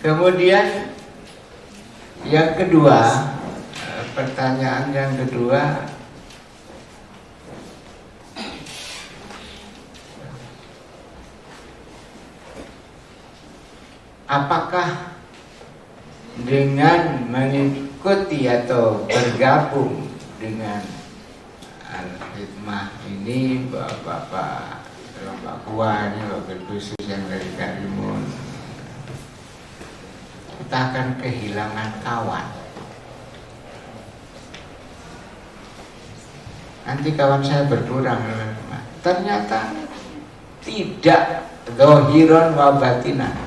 Kemudian yang kedua, pertanyaan yang kedua, apakah dengan mengikuti atau bergabung dengan Al-Hikmah ini, Bapak Kuah ini, Bapak khusus yang dari Karimun, kita akan kehilangan kawan. Nanti kawan saya berkurang. Ternyata tidak, zahiran wa batinan.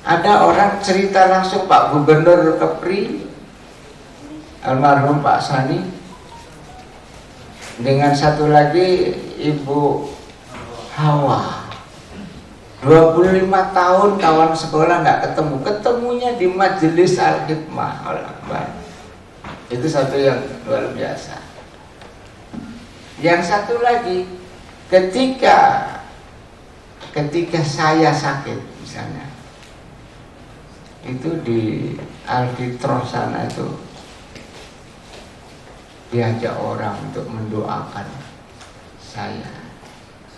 Ada orang cerita langsung, Pak Gubernur Kepri, almarhum Pak Sani, dengan satu lagi Ibu Hawa, 25 tahun kawan sekolah nggak ketemu, ketemunya di Majelis Al-Hikmah. Itu satu yang luar biasa. Yang satu lagi, ketika saya sakit misalnya, itu di Al-Fitrah sana itu diajak orang untuk mendoakan saya.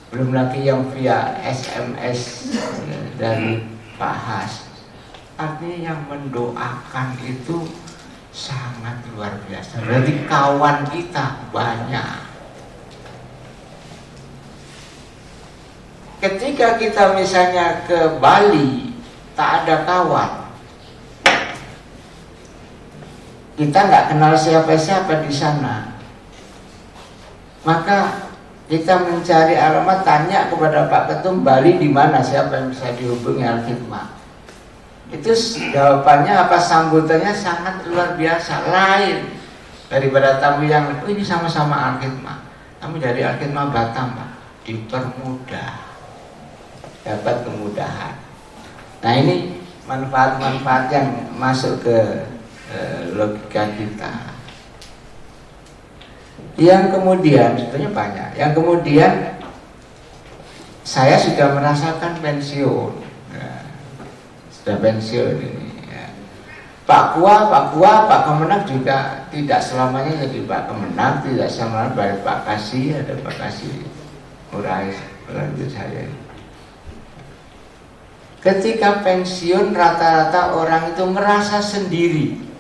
Belum lagi yang via SMS dari Pak Has. Artinya yang mendoakan itu sangat luar biasa. Berarti kawan kita banyak. Ketika kita misalnya ke Bali, tak ada kawan, kita nggak kenal siapa-siapa di sana, maka kita mencari alamat, tanya kepada Pak Ketum Bali di mana, siapa yang bisa dihubungi Al-Hikmah. Itu jawabannya apa, sambutannya sangat luar biasa, lain daripada tamu yang ini sama-sama Al-Hikmah, kami dari Al-Hikmah Batam, Pak, dipermudah, dapat kemudahan. Nah, ini manfaat-manfaat yang masuk ke logika kita. Yang kemudian, sebetulnya banyak. Yang kemudian, saya sudah merasakan pensiun, ya, sudah pensiun ini. Ya. Pak Kemenang juga tidak selamanya jadi Pak Kemenang, tidak selamanya dari Pak Kasih, ada Pak Kasih Murais lanjut saya. Ketika pensiun, rata-rata orang itu merasa sendiri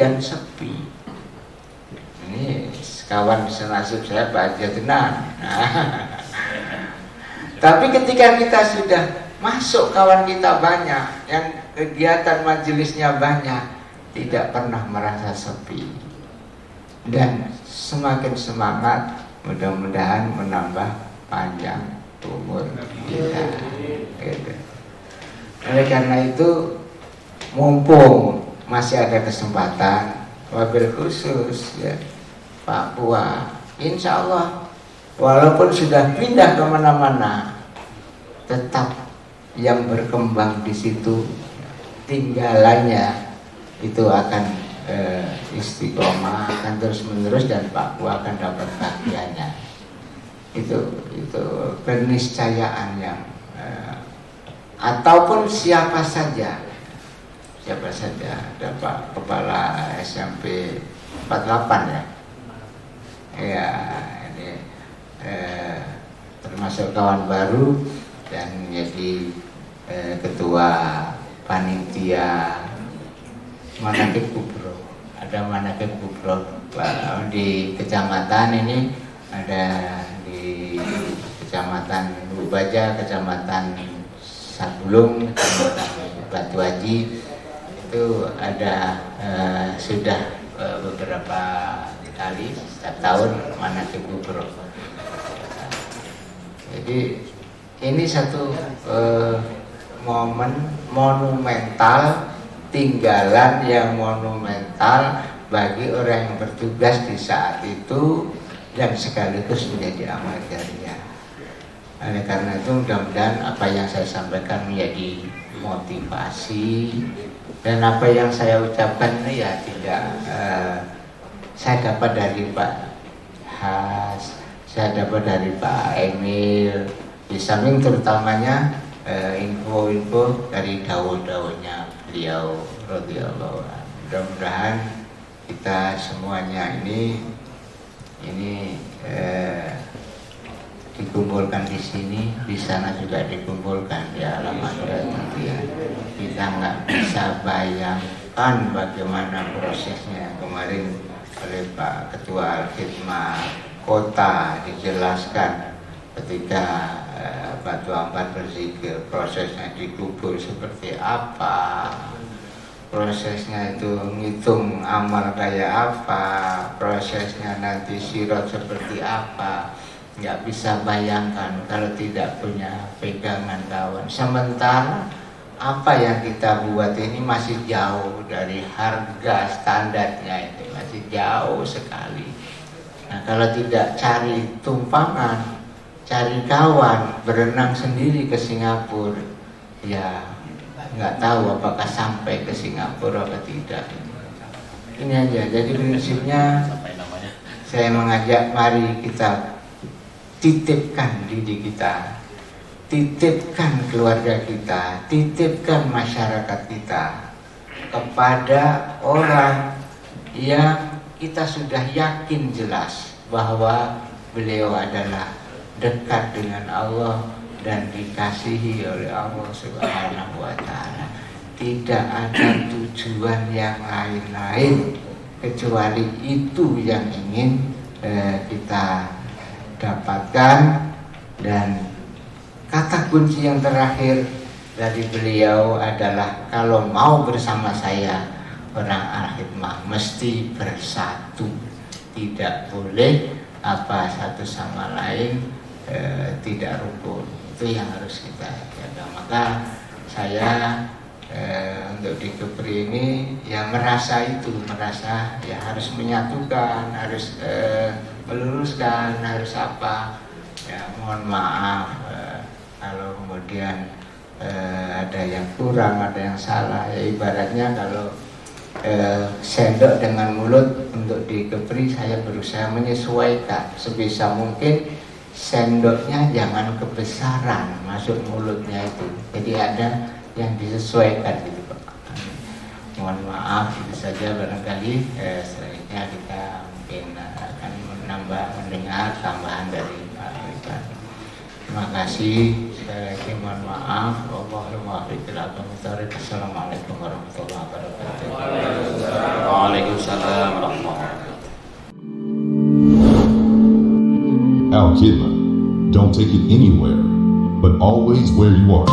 dan sepi. Ini kawan senasib saya Pak Jatinan. Tapi ketika kita sudah masuk, kawan kita banyak, yang kegiatan majelisnya banyak, tidak pernah merasa sepi dan semakin semangat, mudah-mudahan menambah panjang umur kita. Gitu. Oleh karena itu, mumpung masih ada kesempatan, wabil khusus ya Pak Buah, insya Allah walaupun sudah pindah kemana-mana, tetap yang berkembang di situ tinggalannya itu akan istiqomah, akan terus menerus, dan Pak Buah akan dapat bagiannya. Itu keniscayaan yang ataupun siapa saja ada Pak Kepala SMP 48 ya, ya ini termasuk kawan baru dan menjadi ketua panitia Manakib Kubro. Ada Manakib Kubro di kecamatan ini, ada di Kecamatan Bubaja, Kecamatan Sabulung, Kecamatan Batu Haji, itu ada sudah beberapa kali setiap tahun Manakib Kubro. Jadi ini satu momen monumental, tinggalan yang monumental bagi orang yang bertugas di saat itu dan sekaligus menjadi amal jariah. Oleh karena itu, mudah-mudahan apa yang saya sampaikan menjadi motivasi, dan apa yang saya ucapkan ini ya tidak saya dapat dari Pak Has, saya dapat dari Pak Emil, di samping terutamanya info-info dari dawuh-dawuhnya beliau radhiyallahu anhu. Mudah-mudahan kita semuanya ini dikumpulkan di sini, di sana juga dikumpulkan di alam akhirat nanti ya. Kita nggak bisa bayangkan bagaimana prosesnya. Kemarin oleh Pak Ketua Al-Khidmah Kota dijelaskan ketika Batu Ampat berzikir, prosesnya dikubur seperti apa, prosesnya itu ngitung amal kayak apa, prosesnya nanti sirat seperti apa. Nggak bisa bayangkan kalau tidak punya pegangan kawan. Sementara apa yang kita buat ini masih jauh dari harga standarnya, itu masih jauh sekali. Nah, kalau tidak cari tumpangan, cari kawan, berenang sendiri ke Singapura, ya nggak tahu apakah sampai ke Singapura atau tidak. Ini aja. Jadi prinsipnya saya mengajak, mari kita titipkan diri kita, titipkan keluarga kita, titipkan masyarakat kita kepada orang yang kita sudah yakin jelas bahwa beliau adalah dekat dengan Allah dan dikasihi oleh Allah Subhanahu wa Ta'ala. Tidak ada tujuan yang lain-lain kecuali itu yang ingin kita dapatkan. Dan kata kunci yang terakhir dari beliau adalah, kalau mau bersama saya orang Al-Khidmah mesti bersatu, tidak boleh apa satu sama lain tidak rukun. Itu yang harus kita jaga. Maka saya untuk di Kepri ini ya merasa ya harus menyatukan, harus meluruskan, harus apa ya, mohon maaf kalau kemudian ada yang kurang, ada yang salah. Ya ibaratnya kalau sendok dengan mulut untuk di Kepri, saya berusaha menyesuaikan sebisa mungkin. Sendoknya jangan kebesaran masuk mulutnya itu, jadi ada yang disesuaikan gitu Pak. Mohon maaf, itu saja barangkali. Selanjutnya kita mungkin akan mendengar tambahan dari Pak Ridwan. Terima kasih. Sekali lagi mohon maaf. Assalamualaikum warahmatullahi wabarakatuh. Waalaikumsalam warahmatullahi wabarakatuh. Al-Khidmah, don't take it anywhere, but always where you are.